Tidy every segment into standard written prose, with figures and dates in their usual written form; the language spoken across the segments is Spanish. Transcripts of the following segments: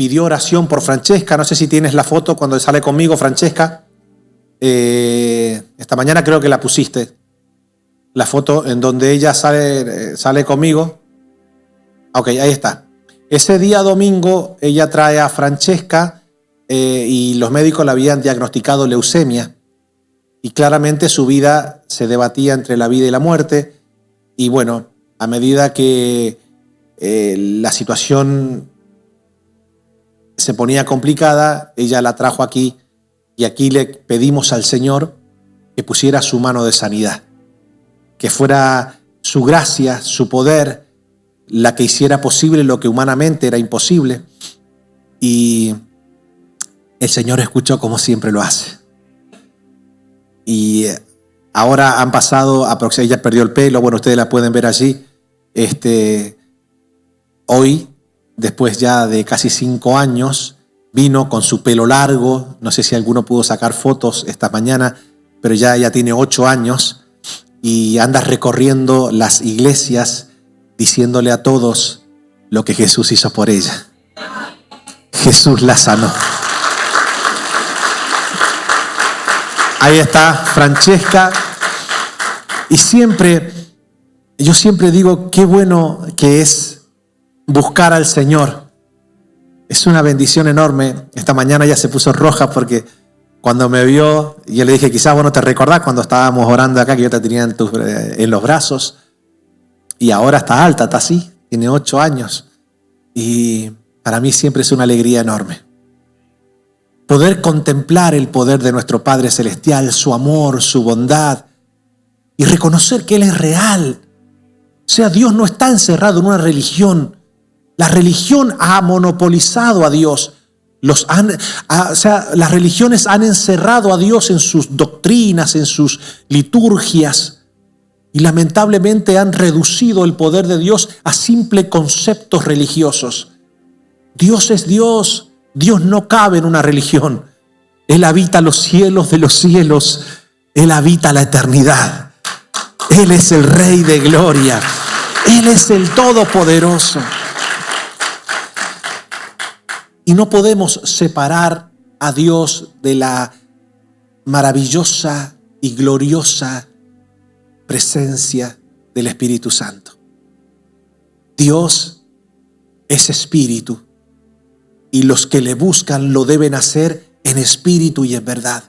pidió oración por Francesca. No sé si tienes la foto cuando sale conmigo, Francesca. Esta mañana creo que la pusiste. La foto en donde ella sale conmigo. Ok, ahí está. Ese día domingo ella trae a Francesca y los médicos le habían diagnosticado leucemia. Y claramente su vida se debatía entre la vida y la muerte. Y bueno, a medida que la situación se ponía complicada, ella la trajo aquí y aquí le pedimos al Señor que pusiera su mano de sanidad, que fuera su gracia, su poder, la que hiciera posible lo que humanamente era imposible. Y el Señor escuchó como siempre lo hace. Y ahora han pasado, ella perdió el pelo, bueno, ustedes la pueden ver allí. Hoy, después ya de casi 5 años, vino con su pelo largo. No sé si alguno pudo sacar fotos esta mañana, pero ya tiene 8 años y anda recorriendo las iglesias diciéndole a todos lo que Jesús hizo por ella. Jesús la sanó. Ahí está Francesca. Y yo siempre digo, qué bueno que es buscar al Señor. Es una bendición enorme. Esta mañana ya se puso roja porque cuando me vio, yo le dije, quizás vos no te recordás cuando estábamos orando acá, que yo te tenía en los brazos. Y ahora está alta, está así, tiene 8 años. Y para mí siempre es una alegría enorme poder contemplar el poder de nuestro Padre Celestial, su amor, su bondad, y reconocer que Él es real. O sea, Dios no está encerrado en una religión. La religión ha monopolizado a Dios. Las religiones han encerrado a Dios en sus doctrinas, en sus liturgias, y lamentablemente han reducido el poder de Dios a simples conceptos religiosos. Dios es Dios. Dios no cabe en una religión. Él habita los cielos de los cielos. Él habita la eternidad. Él es el Rey de gloria. Él es el Todopoderoso. Y no podemos separar a Dios de la maravillosa y gloriosa presencia del Espíritu Santo. Dios es espíritu. Y los que le buscan lo deben hacer en espíritu y en verdad.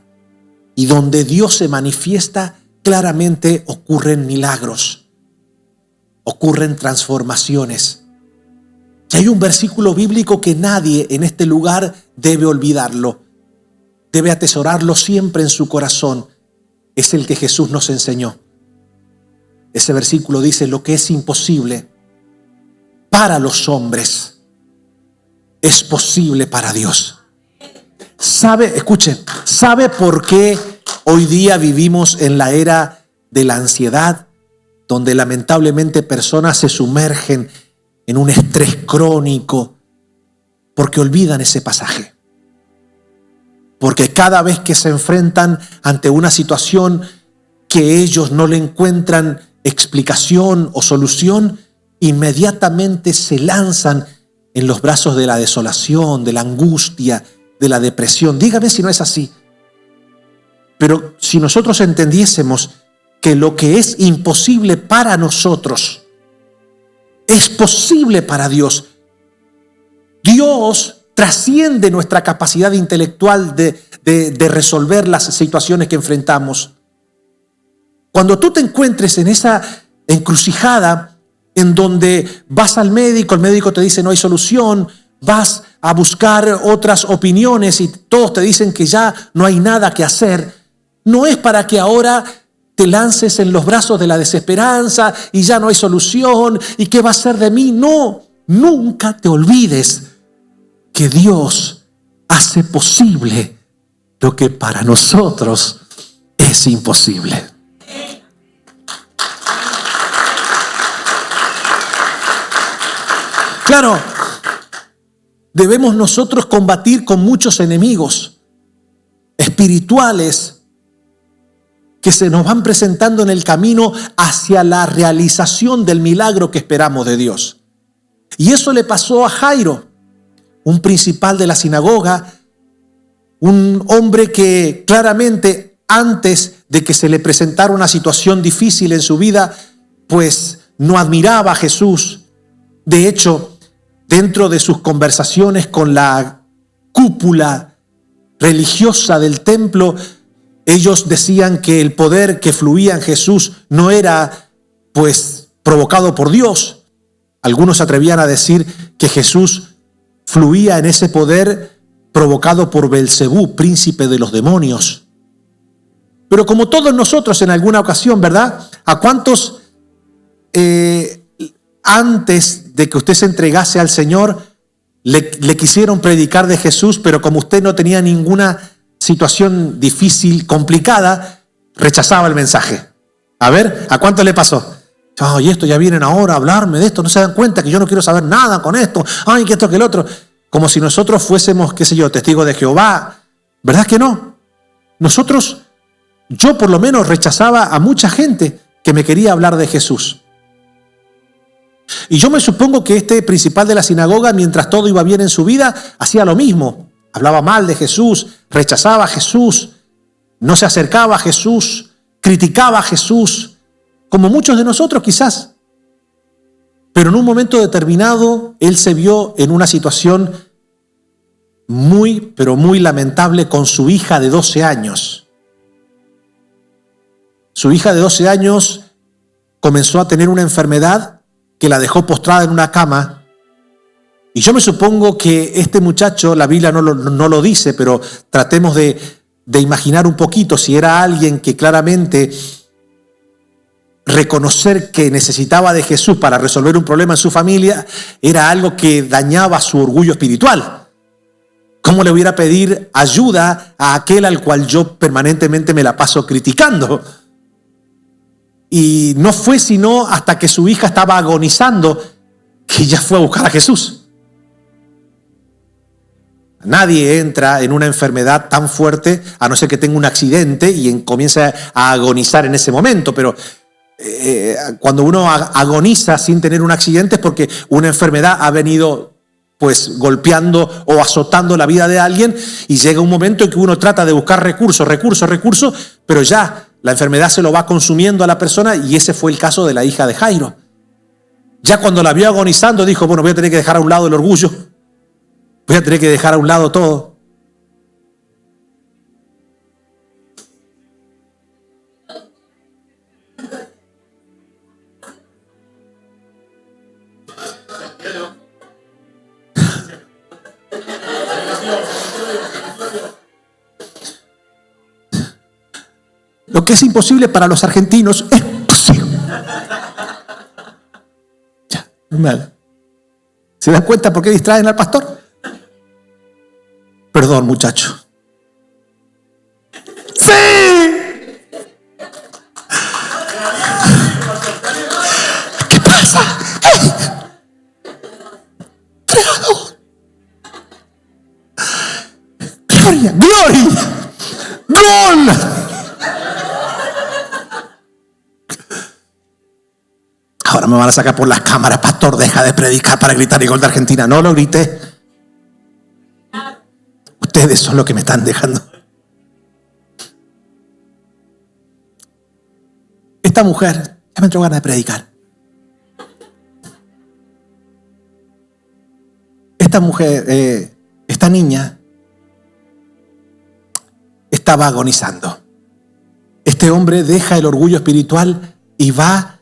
Y donde Dios se manifiesta, claramente ocurren milagros, ocurren transformaciones. Y hay un versículo bíblico que nadie en este lugar debe olvidarlo. Debe atesorarlo siempre en su corazón. Es el que Jesús nos enseñó. Ese versículo dice: lo que es imposible para los hombres es posible para Dios. ¿Sabe por qué hoy día vivimos en la era de la ansiedad, donde lamentablemente personas se sumergen en un estrés crónico? Porque olvidan ese pasaje. Porque cada vez que se enfrentan ante una situación que ellos no le encuentran explicación o solución, inmediatamente se lanzan en los brazos de la desolación, de la angustia, de la depresión. Dígame si no es así. Pero si nosotros entendiésemos que lo que es imposible para nosotros es posible para Dios. Dios trasciende nuestra capacidad intelectual de resolver las situaciones que enfrentamos. Cuando tú te encuentres en esa encrucijada en donde vas al médico, el médico te dice no hay solución, vas a buscar otras opiniones y todos te dicen que ya no hay nada que hacer, no es para que ahora te lances en los brazos de la desesperanza y ya no hay solución y qué va a ser de mí. No, nunca te olvides que Dios hace posible lo que para nosotros es imposible. Claro, debemos nosotros combatir con muchos enemigos espirituales que se nos van presentando en el camino hacia la realización del milagro que esperamos de Dios. Y eso le pasó a Jairo. un principal de la sinagoga, un hombre que claramente antes de que se le presentara una situación difícil en su vida, pues no admiraba a Jesús. De hecho, dentro de sus conversaciones con la cúpula religiosa del templo, ellos decían que el poder que fluía en Jesús no era pues provocado por Dios. Algunos se atrevían a decir que Jesús fluía en ese poder provocado por Belcebú, príncipe de los demonios. Pero como todos nosotros en alguna ocasión, ¿verdad? ¿A cuántos antes de que usted se entregase al Señor le quisieron predicar de Jesús, pero como usted no tenía ninguna situación difícil, complicada, rechazaba el mensaje? A ver, ¿a cuánto le pasó? Ay, esto ya vienen ahora a hablarme de esto, no se dan cuenta que yo no quiero saber nada con esto, ay, que esto, que el otro. Como si nosotros fuésemos, qué sé yo, testigos de Jehová. ¿Verdad que no? Yo por lo menos rechazaba a mucha gente que me quería hablar de Jesús. Y yo me supongo que este principal de la sinagoga, mientras todo iba bien en su vida, hacía lo mismo. Hablaba mal de Jesús, rechazaba a Jesús, no se acercaba a Jesús, criticaba a Jesús, como muchos de nosotros quizás. Pero en un momento determinado, él se vio en una situación muy, pero muy lamentable con su hija de 12 años. Su hija de 12 años comenzó a tener una enfermedad que la dejó postrada en una cama. Y yo me supongo que este muchacho, la Biblia no lo dice, pero tratemos de imaginar un poquito si era alguien que claramente reconocer que necesitaba de Jesús para resolver un problema en su familia era algo que dañaba su orgullo espiritual. ¿Cómo le voy a pedir ayuda a aquel al cual yo permanentemente me la paso criticando? Y no fue sino hasta que su hija estaba agonizando que ella fue a buscar a Jesús. Nadie entra en una enfermedad tan fuerte a no ser que tenga un accidente y comience a agonizar en ese momento, pero cuando uno agoniza sin tener un accidente es porque una enfermedad ha venido pues golpeando o azotando la vida de alguien y llega un momento en que uno trata de buscar recursos, pero ya la enfermedad se lo va consumiendo a la persona, y ese fue el caso de la hija de Jairo. Ya cuando la vio agonizando dijo, bueno, voy a tener que dejar a un lado el orgullo, voy a tener que dejar a un lado todo. Lo que es imposible para los argentinos es posible. Ya, normal. ¿Se dan cuenta por qué distraen al pastor? Perdón, muchacho. ¡Sí! ¿Qué pasa? ¡Hey! ¡Gloria! ¡Gloria! ¡Gol! Ahora me van a sacar por las cámaras, pastor, deja de predicar para gritar el gol de Argentina. No lo grité. Ustedes son los que me están dejando. Esta mujer, ya me entró ganas de predicar. Esta mujer, esta niña, estaba agonizando. Este hombre deja el orgullo espiritual y va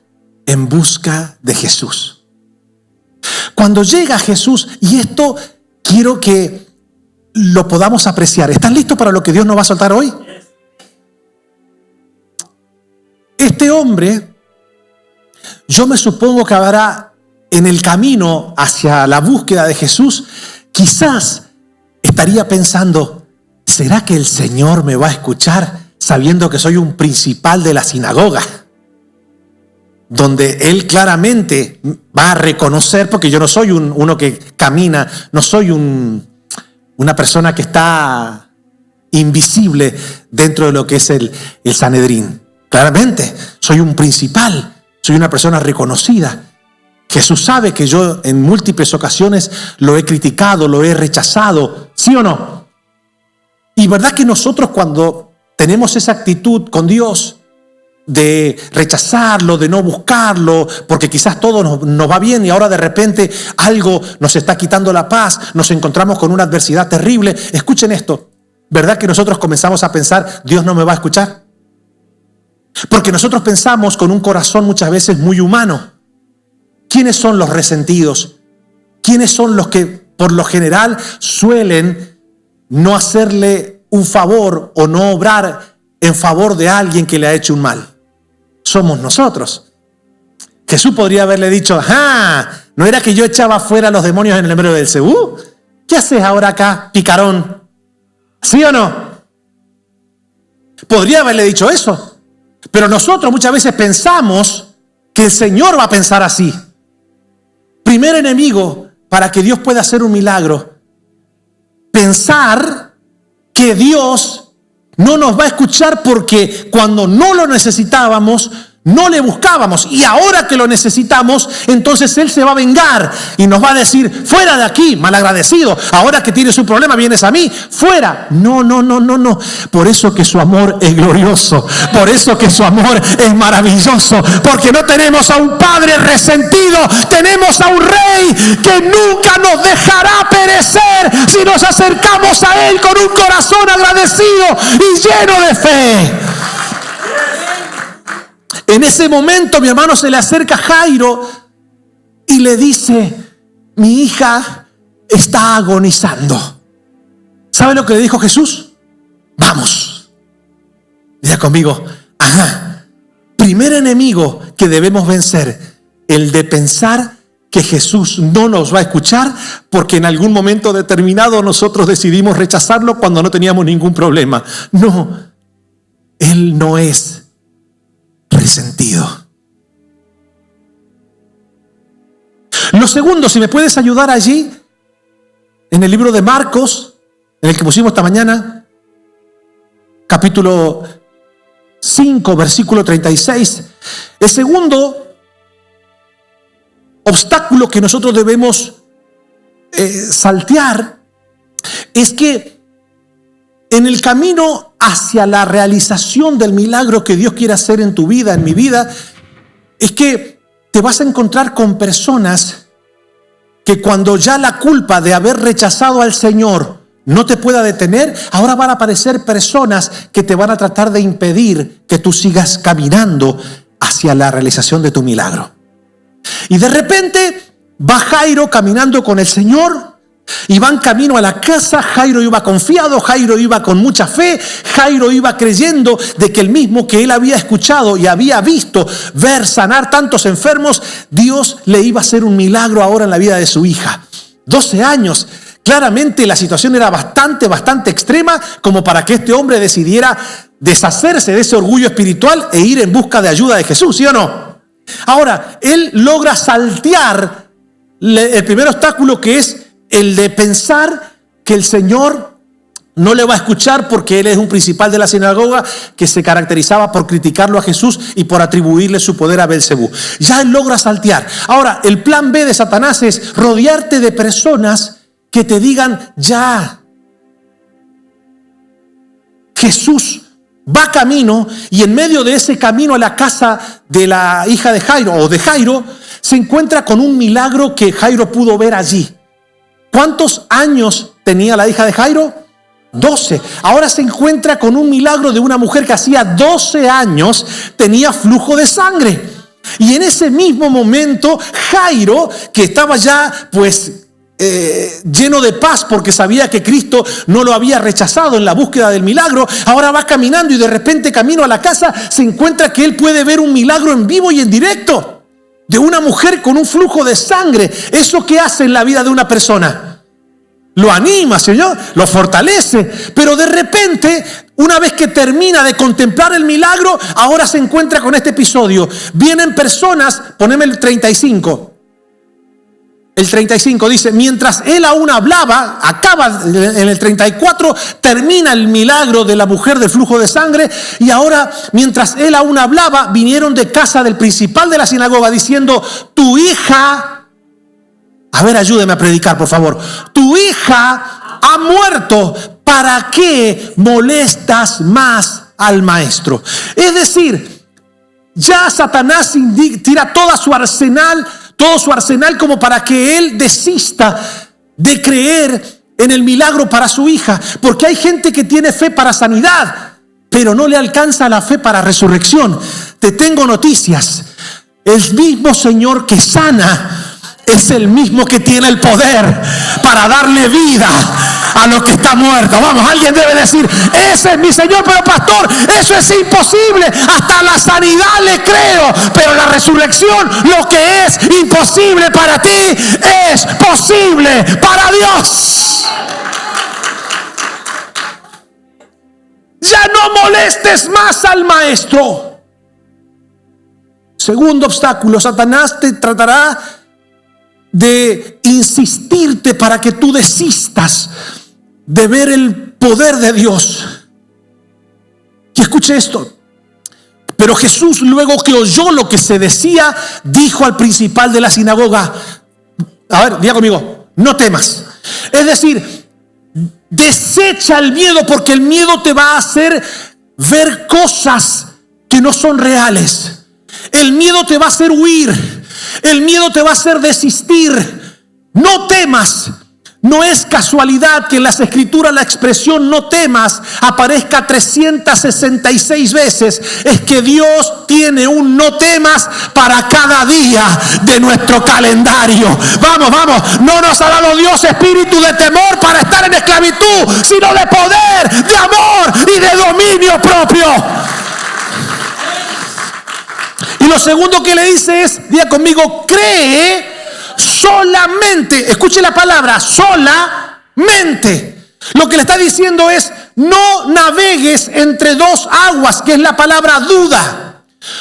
en busca de Jesús. Cuando llega Jesús, y esto quiero que lo podamos apreciar. ¿Están listos para lo que Dios nos va a soltar hoy? Este hombre, yo me supongo que habrá en el camino hacia la búsqueda de Jesús, quizás estaría pensando, ¿será que el Señor me va a escuchar sabiendo que soy un principal de la sinagoga? Donde él claramente va a reconocer, porque yo no soy uno que camina, no soy una persona que está invisible dentro de lo que es el Sanedrín. Claramente, soy un principal, soy una persona reconocida. Jesús sabe que yo en múltiples ocasiones lo he criticado, lo he rechazado, ¿sí o no? Y verdad que nosotros cuando tenemos esa actitud con Dios de rechazarlo, de no buscarlo, porque quizás todo nos va bien y ahora de repente algo nos está quitando la paz, nos encontramos con una adversidad terrible. Escuchen esto, ¿verdad que nosotros comenzamos a pensar, Dios no me va a escuchar? Porque nosotros pensamos con un corazón muchas veces muy humano. ¿Quiénes son los resentidos? ¿Quiénes son los que por lo general suelen no hacerle un favor o no obrar en favor de alguien que le ha hecho un mal? Somos nosotros. Jesús podría haberle dicho, ajá, ¿no era que yo echaba fuera a los demonios en el nombre de Belcebú? ¿Qué haces ahora acá, picarón? ¿Sí o no? Podría haberle dicho eso. Pero nosotros muchas veces pensamos que el Señor va a pensar así. Primer enemigo para que Dios pueda hacer un milagro. Pensar que Dios no nos va a escuchar porque cuando no lo necesitábamos, no le buscábamos. Y ahora que lo necesitamos, entonces Él se va a vengar y nos va a decir, fuera de aquí, malagradecido. Ahora que tienes un problema, vienes a mí, fuera. No. Por eso que su amor es glorioso. Por eso que su amor es maravilloso. Porque no tenemos a un Padre resentido. Tenemos a un Rey que nunca nos dejará perecer si nos acercamos a Él con un corazón agradecido y lleno de fe. En ese momento, mi hermano, se le acerca Jairo y le dice, mi hija está agonizando. ¿Sabe lo que le dijo Jesús? Vamos. Diga conmigo, ajá. Primer enemigo que debemos vencer, el de pensar que Jesús no nos va a escuchar porque en algún momento determinado nosotros decidimos rechazarlo cuando no teníamos ningún problema. No, Él no es resentido. Lo segundo, si me puedes ayudar allí, en el libro de Marcos, en el que pusimos esta mañana, capítulo 5, versículo 36. El segundo obstáculo que nosotros debemos saltear es que en el camino hacia la realización del milagro que Dios quiere hacer en tu vida, en mi vida, es que te vas a encontrar con personas que cuando ya la culpa de haber rechazado al Señor no te pueda detener, ahora van a aparecer personas que te van a tratar de impedir que tú sigas caminando hacia la realización de tu milagro. Y de repente va Jairo caminando con el Señor y van camino a la casa. Jairo iba confiado, Jairo iba con mucha fe, Jairo iba creyendo de que el mismo que él había escuchado y había visto ver sanar tantos enfermos, Dios le iba a hacer un milagro ahora en la vida de su hija. 12 años. Claramente la situación era bastante extrema como para que este hombre decidiera deshacerse de ese orgullo espiritual e ir en busca de ayuda de Jesús, ¿sí o no? Ahora, él logra saltear el primer obstáculo, que es el de pensar que el Señor no le va a escuchar porque él es un principal de la sinagoga que se caracterizaba por criticarlo a Jesús y por atribuirle su poder a Belcebú. Ya él logra saltear. Ahora, el plan B de Satanás es rodearte de personas que te digan, ya, Jesús va camino, y en medio de ese camino a la casa de la hija de Jairo o de Jairo, se encuentra con un milagro que Jairo pudo ver allí. ¿Cuántos años tenía la hija de Jairo? 12. Ahora se encuentra con un milagro de una mujer que hacía 12 años tenía flujo de sangre. Y en ese mismo momento, Jairo, que estaba ya lleno de paz porque sabía que Cristo no lo había rechazado en la búsqueda del milagro, ahora va caminando y de repente camino a la casa se encuentra que él puede ver un milagro en vivo y en directo de una mujer con un flujo de sangre. ¿Eso qué hace en la vida de una persona? Lo anima, Señor, lo fortalece, pero de repente, una vez que termina de contemplar el milagro, ahora se encuentra con este episodio. Vienen personas, poneme el 35. el 35 dice, mientras él aún hablaba, acaba en el 34, termina el milagro de la mujer del flujo de sangre, y ahora, mientras él aún hablaba, vinieron de casa del principal de la sinagoga diciendo, tu hija, a ver, ayúdeme a predicar, por favor, tu hija ha muerto, ¿para qué molestas más al maestro? Es decir, ya Satanás tira todo su arsenal como para que él desista de creer en el milagro para su hija. Porque hay gente que tiene fe para sanidad, pero no le alcanza la fe para resurrección. Te tengo noticias. El mismo Señor que sana es el mismo que tiene el poder para darle vida a lo que está muerto. Vamos, alguien debe decir, ese es mi Señor. Pero pastor, eso es imposible. Hasta la sanidad le creo, pero la resurrección, lo que es imposible para ti, es posible para Dios. Ya no molestes más al maestro. Segundo obstáculo, Satanás te tratará de insistirte para que tú desistas de ver el poder de Dios. Y escuche esto. Pero Jesús, luego que oyó lo que se decía, dijo al principal de la sinagoga, a ver, diga conmigo, no temas. Es decir, desecha el miedo, porque el miedo te va a hacer ver cosas que no son reales. El miedo te va a hacer huir. El miedo te va a hacer desistir. No temas. No es casualidad que en las escrituras la expresión no temas aparezca 366 veces. Es que Dios tiene un no temas para cada día de nuestro calendario. Vamos, vamos. No nos ha dado Dios espíritu de temor para estar en esclavitud, sino de poder, de amor y de dominio propio. Y lo segundo que le dice es, diga conmigo, cree solamente. Escuche la palabra, solamente. Lo que le está diciendo es, no navegues entre dos aguas, que es la palabra duda.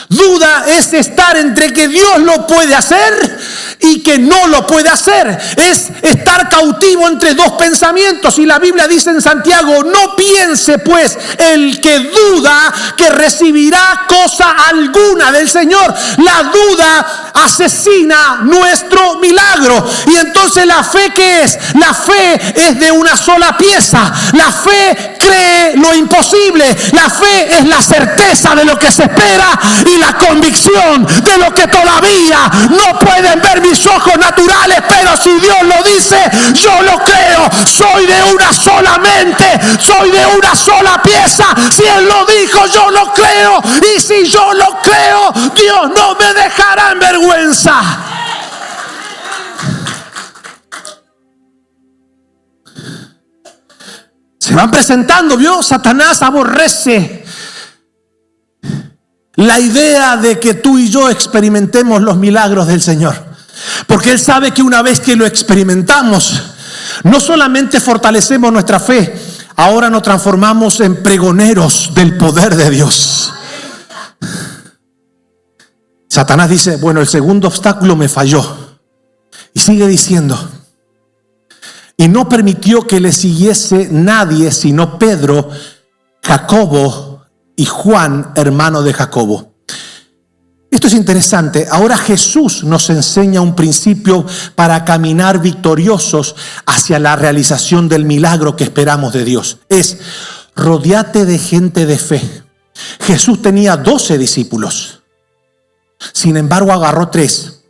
Duda es estar entre que Dios lo puede hacer y que no lo puede hacer. Es estar cautivo entre dos pensamientos. Y la Biblia dice en Santiago, no piense pues el que duda que recibirá cosa alguna del Señor. La duda asesina nuestro milagro. Y entonces la fe, ¿qué es? La fe es de una sola pieza. La fe cree lo imposible. La fe es la certeza de lo que se espera y la convicción de lo que todavía no pueden ver mis ojos naturales, pero si Dios lo dice, yo lo creo. Soy de una sola mente, soy de una sola pieza. Si Él lo dijo, yo lo creo, y si yo lo creo, Dios no me dejará en vergüenza. Se van presentando, ¿vio? Satanás aborrece la idea de que tú y yo experimentemos los milagros del Señor, porque Él sabe que una vez que lo experimentamos, no solamente fortalecemos nuestra fe, ahora nos transformamos en pregoneros del poder de Dios. Satanás dice, bueno, el segundo obstáculo me falló, y sigue diciendo, y no permitió que le siguiese nadie sino Pedro, Jacobo y Juan, hermano de Jacobo. Esto es interesante. Ahora Jesús nos enseña un principio para caminar victoriosos hacia la realización del milagro que esperamos de Dios. Es, rodéate de gente de fe. Jesús tenía 12 discípulos. Sin embargo, agarró 3.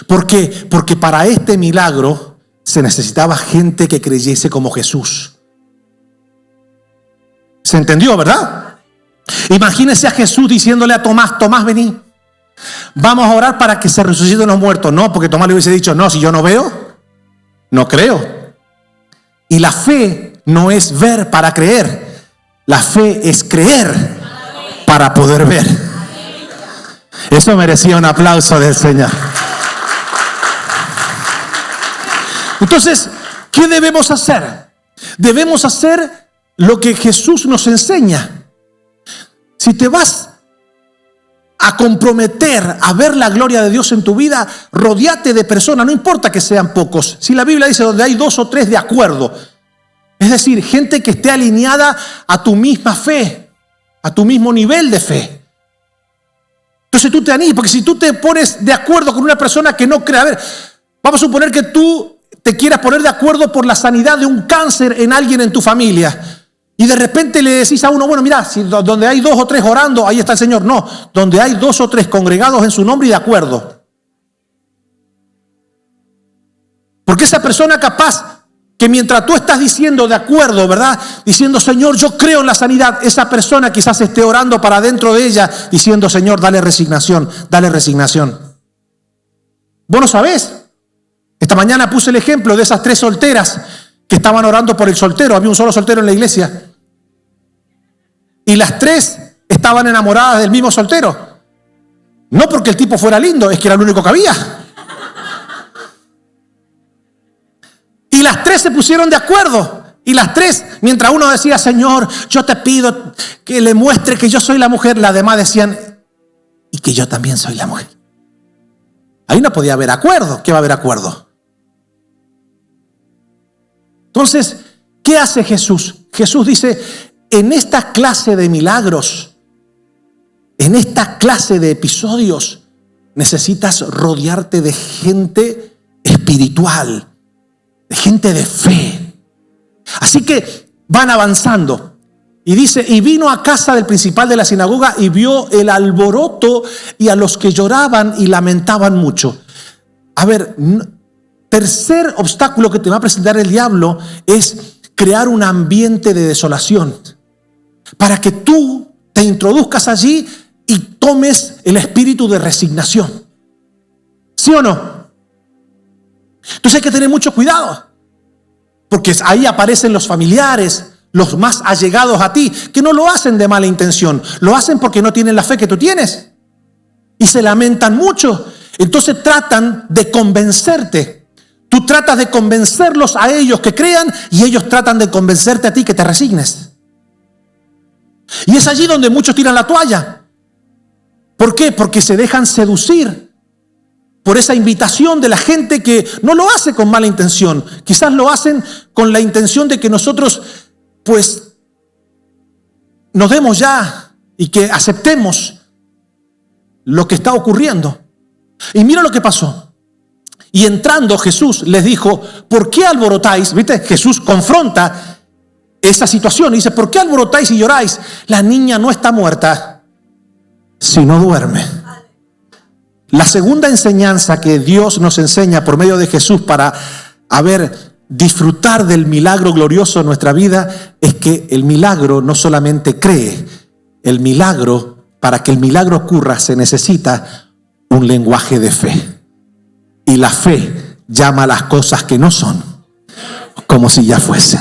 ¿Por qué? Porque para este milagro se necesitaba gente que creyese como Jesús. ¿Se entendió, verdad? Imagínese a Jesús diciéndole a Tomás, Tomás, vení, vamos a orar para que se resuciten los muertos. No, porque Tomás le hubiese dicho, no, si yo no veo, no creo. Y la fe no es ver para creer, la fe es creer para poder ver. Eso merecía un aplauso del Señor. Entonces, ¿qué debemos hacer? Debemos hacer lo que Jesús nos enseña. Si te vas a comprometer, a ver la gloria de Dios en tu vida, rodéate de personas, no importa que sean pocos. Si la Biblia dice donde hay 2 o 3 de acuerdo, es decir, gente que esté alineada a tu misma fe, a tu mismo nivel de fe. Entonces tú te animas, porque si tú te pones de acuerdo con una persona que no cree, a ver, vamos a suponer que tú te quieras poner de acuerdo por la sanidad de un cáncer en alguien en tu familia. Y de repente le decís a uno, bueno, mira, si donde hay 2 o 3 orando, ahí está el Señor. No, donde hay 2 o 3 congregados en su nombre y de acuerdo. Porque esa persona capaz que mientras tú estás diciendo de acuerdo, ¿verdad? Diciendo, Señor, yo creo en la sanidad. Esa persona quizás esté orando para dentro de ella, diciendo, Señor, dale resignación, dale resignación. Vos no sabés. Esta mañana puse el ejemplo de esas 3 solteras que estaban orando por el soltero. Había un solo soltero en la iglesia. Y las 3 estaban enamoradas del mismo soltero. No porque el tipo fuera lindo, es que era el único que había. Y las 3 se pusieron de acuerdo. Y las 3, mientras uno decía, Señor, yo te pido que le muestre que yo soy la mujer, las demás decían, y que yo también soy la mujer. Ahí no podía haber acuerdo. ¿Qué va a haber acuerdo? Entonces, ¿qué hace Jesús? Jesús dice, en esta clase de milagros, en esta clase de episodios, necesitas rodearte de gente espiritual, de gente de fe. Así que van avanzando. Y dice, y vino a casa del principal de la sinagoga y vio el alboroto y a los que lloraban y lamentaban mucho. A ver, tercer obstáculo que te va a presentar el diablo es crear un ambiente de desolación para que tú te introduzcas allí y tomes el espíritu de resignación. ¿Sí o no? Entonces hay que tener mucho cuidado, porque ahí aparecen los familiares, los más allegados a ti, que no lo hacen de mala intención, lo hacen porque no tienen la fe que tú tienes y se lamentan mucho. Entonces tratan de convencerte. Tú tratas de convencerlos a ellos que crean y ellos tratan de convencerte a ti que te resignes. Y es allí donde muchos tiran la toalla. ¿Por qué? Porque se dejan seducir por esa invitación de la gente que no lo hace con mala intención. Quizás lo hacen con la intención de que nosotros, pues, nos demos ya y que aceptemos lo que está ocurriendo. Y mira lo que pasó. Y entrando Jesús les dijo, ¿por qué alborotáis? ¿Viste? Jesús confronta esa situación y dice, ¿por qué alborotáis y lloráis? La niña no está muerta, sino duerme. La segunda enseñanza que Dios nos enseña por medio de Jesús para, disfrutar del milagro glorioso en nuestra vida es que el milagro no solamente cree, el milagro, para que el milagro ocurra se necesita un lenguaje de fe. Y la fe llama a las cosas que no son como si ya fuesen.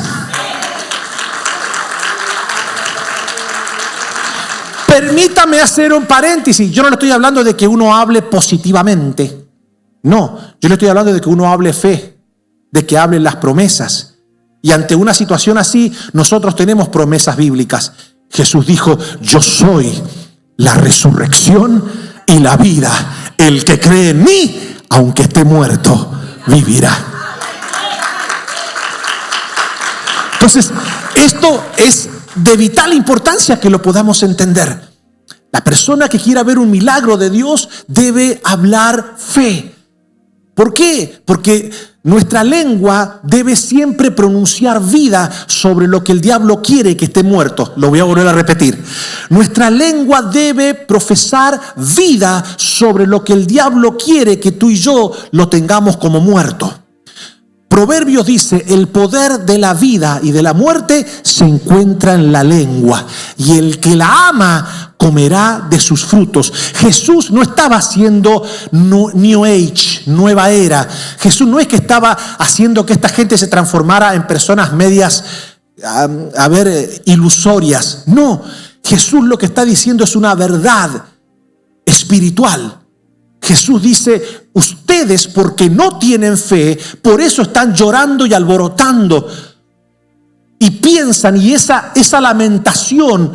Permítame hacer un paréntesis. Yo no le estoy hablando de que uno hable positivamente. No, yo le estoy hablando de que uno hable fe, de que hablen las promesas. Y ante una situación así, nosotros tenemos promesas bíblicas. Jesús dijo, yo soy la resurrección y la vida. El que cree en mí, aunque esté muerto, vivirá. Entonces, esto es de vital importancia que lo podamos entender. La persona que quiera ver un milagro de Dios debe hablar fe. ¿Por qué? Porque nuestra lengua debe siempre pronunciar vida sobre lo que el diablo quiere que esté muerto. Lo voy a volver a repetir. Nuestra lengua debe profesar vida sobre lo que el diablo quiere que tú y yo lo tengamos como muerto. Proverbios dice, el poder de la vida y de la muerte se encuentra en la lengua, y el que la ama comerá de sus frutos. Jesús no estaba haciendo New Age, nueva era. Jesús no es que estaba haciendo que esta gente se transformara en personas medias, ilusorias. No, Jesús lo que está diciendo es una verdad espiritual. Jesús dice, ustedes porque no tienen fe, por eso están llorando y alborotando. Y piensan, y esa lamentación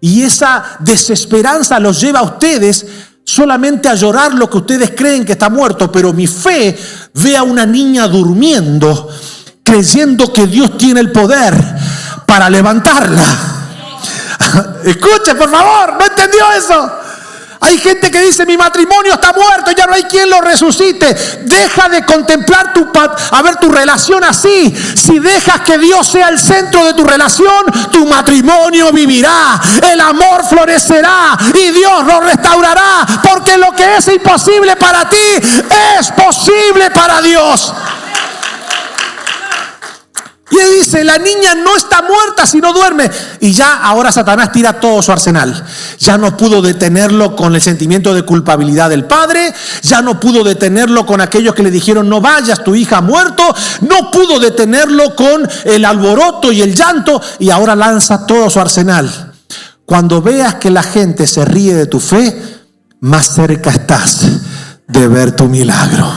Y esa desesperanza los lleva a ustedes solamente a llorar lo que ustedes creen que está muerto. Pero mi fe ve a una niña durmiendo, creyendo que Dios tiene el poder para levantarla. Escuche, por favor, ¿no entendió eso? Hay gente que dice: mi matrimonio está muerto, ya no hay quien lo resucite. Deja de contemplar tu relación así. Si dejas que Dios sea el centro de tu relación, tu matrimonio vivirá, el amor florecerá y Dios lo restaurará, porque lo que es imposible para ti es posible para Dios. Y él dice: la niña no está muerta, sino duerme. Y ya ahora Satanás tira todo su arsenal. Ya no pudo detenerlo con el sentimiento de culpabilidad del padre. Ya no pudo detenerlo con aquellos que le dijeron: no vayas, tu hija ha muerto. No pudo detenerlo con el alboroto y el llanto. Y ahora lanza todo su arsenal. Cuando veas que la gente se ríe de tu fe, más cerca estás de ver tu milagro.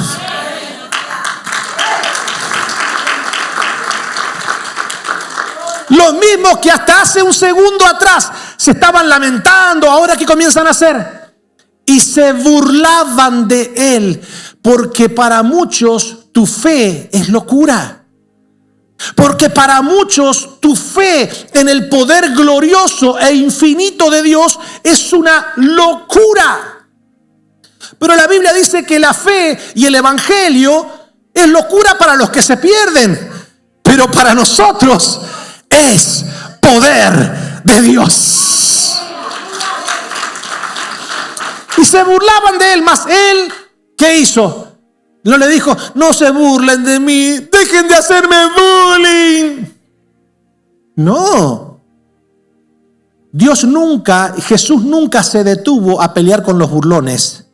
Los mismos que hasta hace un segundo atrás se estaban lamentando, ahora ¿qué comienzan a hacer? Y se burlaban de él, porque para muchos tu fe es locura. Porque para muchos tu fe en el poder glorioso e infinito de Dios es una locura. Pero la Biblia dice que la fe y el evangelio es locura para los que se pierden, pero para nosotros es poder de Dios. Y se burlaban de él, mas él, ¿qué hizo? No le dijo: no se burlen de mí, dejen de hacerme bullying. No. Jesús nunca se detuvo a pelear con los burlones.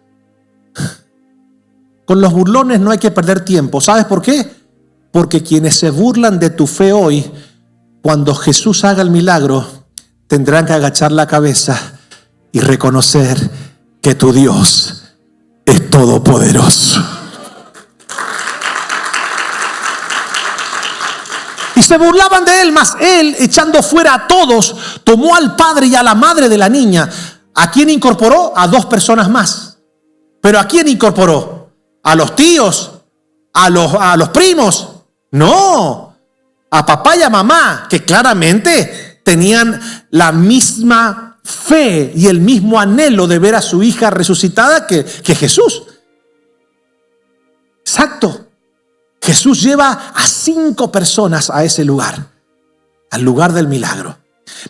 Con los burlones no hay que perder tiempo. ¿Sabes por qué? Porque quienes se burlan de tu fe hoy, cuando Jesús haga el milagro, tendrán que agachar la cabeza y reconocer que tu Dios es todopoderoso. Y se burlaban de él, mas él, echando fuera a todos, tomó al padre y a la madre de la niña. ¿A quién incorporó? A 2 personas más. ¿Pero a quién incorporó? ¿A los tíos? ¿A los primos? No. A papá y a mamá, que claramente tenían la misma fe y el mismo anhelo de ver a su hija resucitada que Jesús. Exacto. Jesús lleva a 5 personas a ese lugar, al lugar del milagro.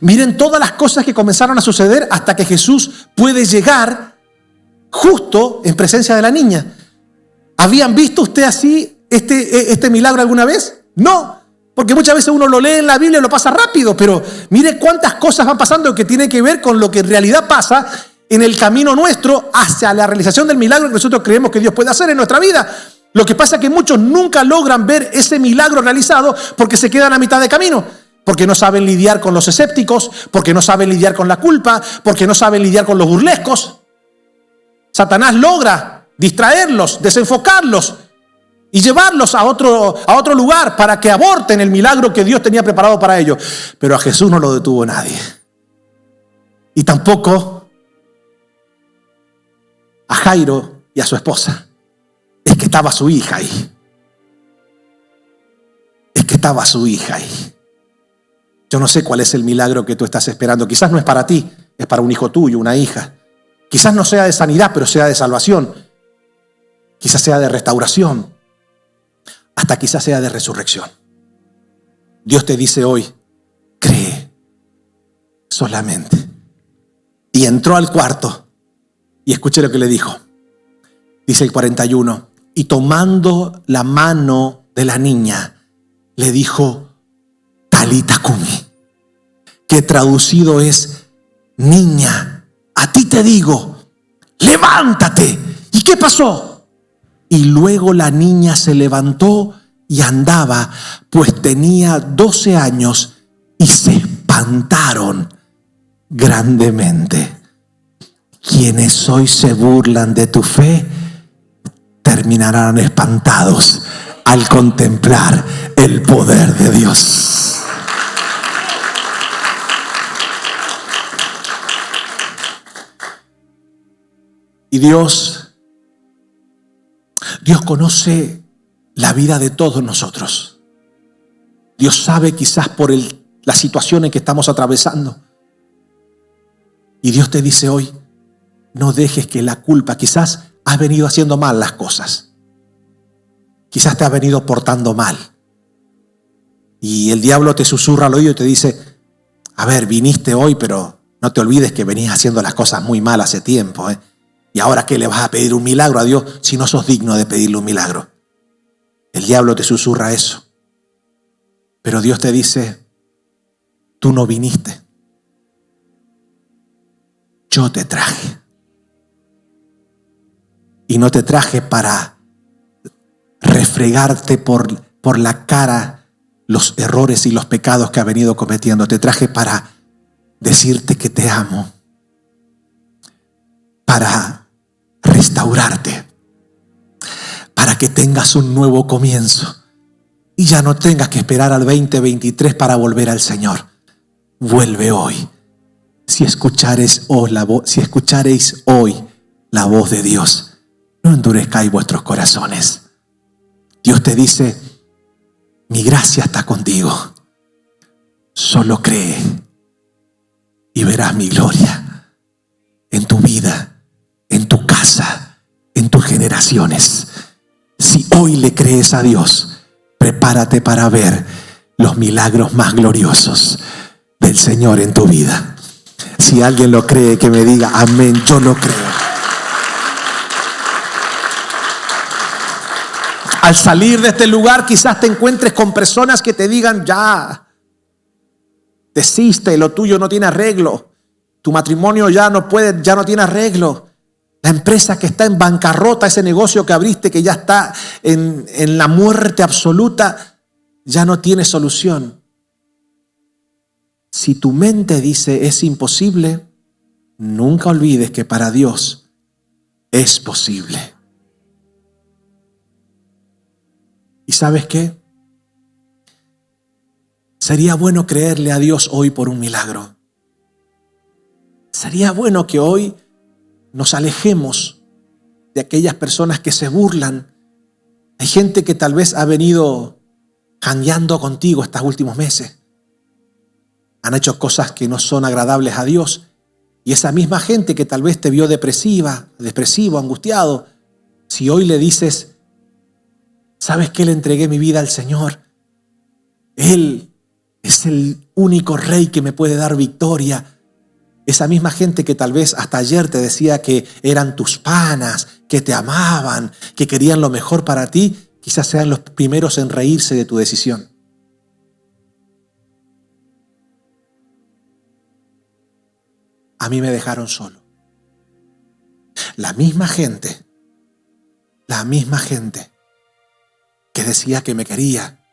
Miren todas las cosas que comenzaron a suceder hasta que Jesús puede llegar justo en presencia de la niña. ¿Habían visto usted así este milagro alguna vez? No. Porque muchas veces uno lo lee en la Biblia y lo pasa rápido, pero mire cuántas cosas van pasando que tienen que ver con lo que en realidad pasa en el camino nuestro hacia la realización del milagro que nosotros creemos que Dios puede hacer en nuestra vida. Lo que pasa es que muchos nunca logran ver ese milagro realizado porque se quedan a mitad de camino, porque no saben lidiar con los escépticos, porque no saben lidiar con la culpa, porque no saben lidiar con los burlescos. Satanás logra distraerlos, desenfocarlos y llevarlos a otro lugar para que aborten el milagro que Dios tenía preparado para ellos. Pero a Jesús no lo detuvo nadie. Y tampoco a Jairo y a su esposa. Es que estaba su hija ahí. Es que estaba su hija ahí. Yo no sé cuál es el milagro que tú estás esperando. Quizás no es para ti, es para un hijo tuyo, una hija. Quizás no sea de sanidad, pero sea de salvación. Quizás sea de restauración. Hasta quizás sea de resurrección. Dios te dice hoy: cree solamente. Y entró al cuarto y escuche lo que le dijo. Dice el 41: y tomando la mano de la niña, le dijo: Talita cumi, que traducido es: niña, a ti te digo, levántate. ¿Y qué pasó? Y luego la niña se levantó y andaba, pues tenía 12 años, y se espantaron grandemente. Quienes hoy se burlan de tu fe terminarán espantados al contemplar el poder de Dios. Y Dios conoce la vida de todos nosotros. Dios sabe quizás por las situaciones que estamos atravesando. Y Dios te dice hoy, no dejes que la culpa, quizás has venido haciendo mal las cosas. Quizás te has venido portando mal. Y el diablo te susurra al oído y te dice, a ver, viniste hoy, pero no te olvides que venías haciendo las cosas muy mal hace tiempo, ¿eh? ¿Y ahora qué le vas a pedir un milagro a Dios si no sos digno de pedirle un milagro? El diablo te susurra eso. Pero Dios te dice, tú no viniste. Yo te traje. Y no te traje para refregarte por la cara los errores y los pecados que has venido cometiendo. Te traje para decirte que te amo. Para restaurarte. Para que tengas un nuevo comienzo. Y ya no tengas que esperar al 2023 para volver al Señor. Vuelve hoy. Si escucharéis hoy la voz de Dios, no endurezcáis vuestros corazones. Dios te dice, mi gracia está contigo. Solo cree y verás mi gloria en tu vida, en tu casa, en tus generaciones. Si hoy le crees a Dios, prepárate para ver los milagros más gloriosos del Señor en tu vida. Si alguien lo cree, que me diga amén, yo lo creo. Al salir de este lugar quizás te encuentres con personas que te digan, ya, desiste, lo tuyo no tiene arreglo. Tu matrimonio ya no tiene arreglo. La empresa que está en bancarrota, ese negocio que abriste que ya está en la muerte absoluta, ya no tiene solución. Si tu mente dice es imposible, nunca olvides que para Dios es posible. ¿Y sabes qué? Sería bueno creerle a Dios hoy por un milagro. Sería bueno que hoy nos alejemos de aquellas personas que se burlan. Hay gente que tal vez ha venido jangueando contigo estos últimos meses. Han hecho cosas que no son agradables a Dios. Y esa misma gente que tal vez te vio depresivo, angustiado, si hoy le dices, ¿sabes qué? Le entregué mi vida al Señor. Él es el único rey que me puede dar victoria. Esa misma gente que tal vez hasta ayer te decía que eran tus panas, que te amaban, que querían lo mejor para ti, quizás sean los primeros en reírse de tu decisión. A mí me dejaron solo. La misma gente que decía que me quería,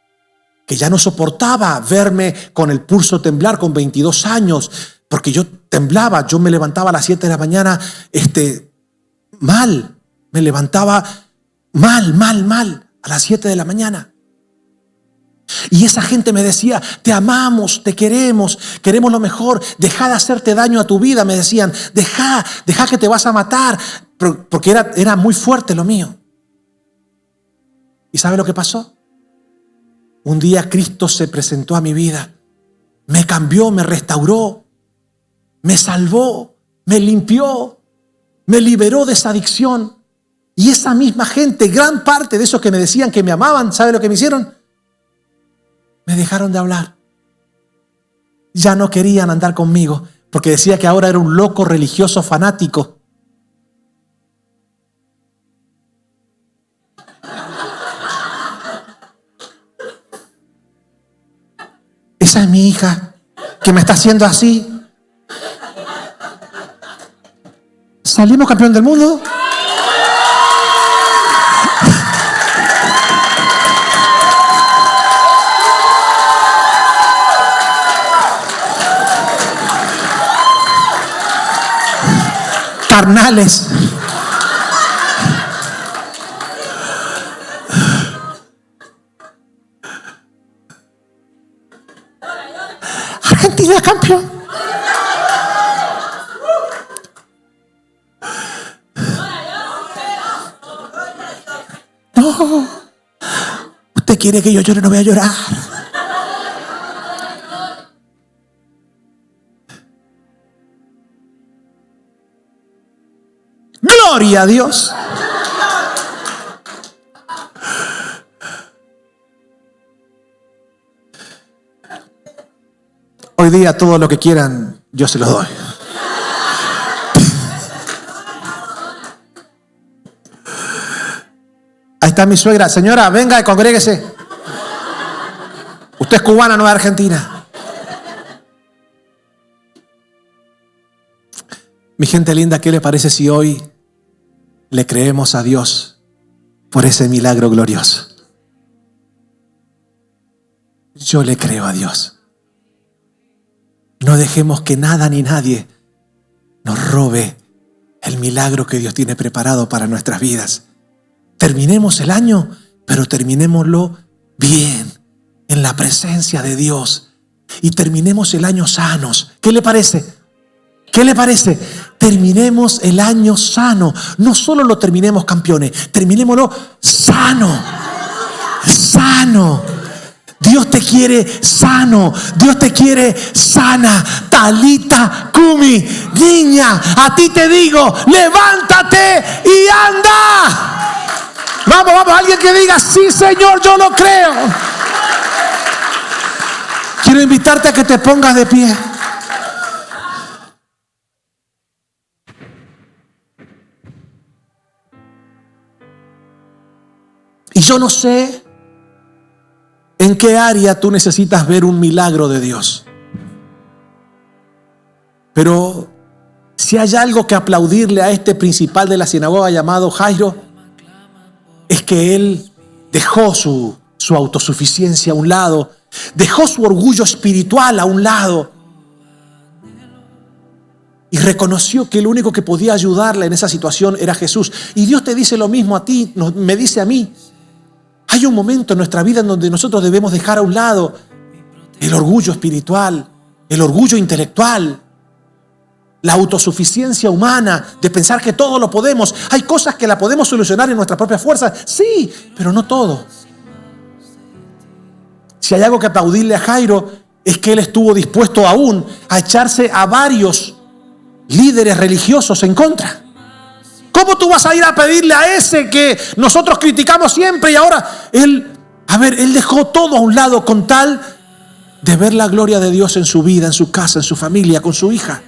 que ya no soportaba verme con el pulso temblar con 22 años, porque yo temblaba, yo me levantaba a las 7 de la mañana mal, me levantaba mal, a las 7 de la mañana. Y esa gente me decía, te amamos, te queremos lo mejor, deja de hacerte daño a tu vida, me decían, deja que te vas a matar, porque era muy fuerte lo mío. ¿Y sabe lo que pasó? Un día Cristo se presentó a mi vida, me cambió, me restauró, me salvó, me limpió, me liberó de esa adicción. Y esa misma gente, gran parte de esos que me decían que me amaban, ¿sabe lo que me hicieron? Me dejaron de hablar. Ya no querían andar conmigo porque decía que ahora era un loco religioso fanático. Esa es mi hija que me está haciendo así. ¿Salimos campeón del mundo? Carnales. Argentina campeón. quiere que yo llore, no voy a llorar. Gloria a Dios. Hoy día todo lo que quieran, yo se los doy. Ahí está mi suegra. Señora, venga y congréguese. Usted es cubana, no es argentina. Mi gente linda, ¿qué le parece si hoy le creemos a Dios por ese milagro glorioso? Yo le creo a Dios. No dejemos que nada ni nadie nos robe el milagro que Dios tiene preparado para nuestras vidas. Terminemos el año, pero terminémoslo bien, en la presencia de Dios. Y terminemos el año sanos. ¿Qué le parece? ¿Qué le parece? Terminemos el año sano. No solo lo terminemos campeones, terminémoslo sano. Sano. Dios te quiere sano. Dios te quiere sana. Talita Kumi. Niña, a ti te digo, levántate y anda. Vamos, vamos, alguien que diga, sí Señor, yo lo creo. Quiero invitarte a que te pongas de pie. Y yo no sé en qué área tú necesitas ver un milagro de Dios. Pero si hay algo que aplaudirle a este principal de la sinagoga llamado Jairo, es que él dejó su autosuficiencia a un lado, dejó su orgullo espiritual a un lado y reconoció que el único que podía ayudarle en esa situación era Jesús. Y Dios te dice lo mismo a ti, me dice a mí. Hay un momento en nuestra vida en donde nosotros debemos dejar a un lado el orgullo espiritual, el orgullo intelectual, la autosuficiencia humana de pensar que todo lo podemos. Hay cosas que la podemos solucionar en nuestra propia fuerza, sí, pero no todo. Si hay algo que aplaudirle a Jairo, es que él estuvo dispuesto aún a echarse a varios líderes religiosos en contra. ¿Cómo tú vas a ir a pedirle a ese que nosotros criticamos siempre y ahora él dejó todo a un lado con tal de ver la gloria de Dios en su vida, en su casa, en su familia, con su hija?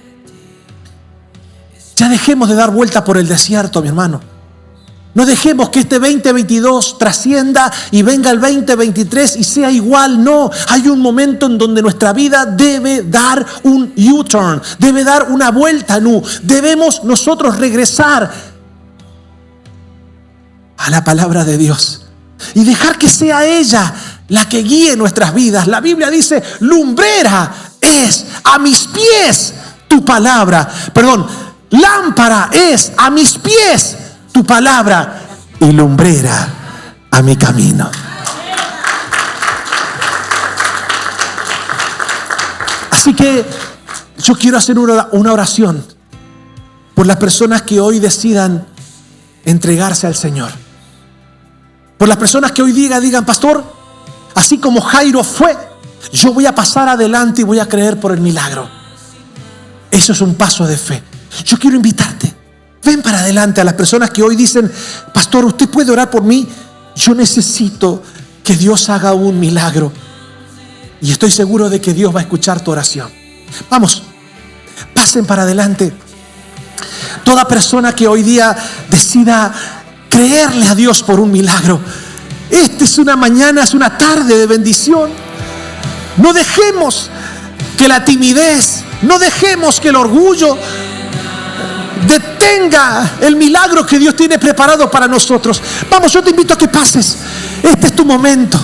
Ya dejemos de dar vuelta por el desierto, mi hermano. No dejemos que este 2022 trascienda y venga el 2023 y sea igual. No, hay un momento en donde nuestra vida debe dar un U-turn, debe dar una vuelta. No, debemos nosotros regresar a la palabra de Dios y dejar que sea ella la que guíe nuestras vidas. La Biblia dice, lumbrera es a mis pies tu palabra. Lámpara es a mis pies tu palabra y lumbrera a mi camino. Así que yo quiero hacer una oración por las personas que hoy decidan entregarse al Señor. Por las personas que hoy digan, pastor, así como Jairo fue, yo voy a pasar adelante y voy a creer por el milagro. Eso es un paso de fe. Yo quiero invitarte. Ven para adelante a las personas que hoy dicen, pastor, ¿usted puede orar por mí? Yo necesito que Dios haga un milagro. Y estoy seguro de que Dios va a escuchar tu oración. Vamos, pasen para adelante. Toda persona que hoy día decida creerle a Dios por un milagro. Esta es una mañana, es una tarde de bendición. No dejemos que la timidez, no dejemos que el orgullo detenga el milagro que Dios tiene preparado para nosotros. Vamos, yo te invito a que pases. Este es tu momento.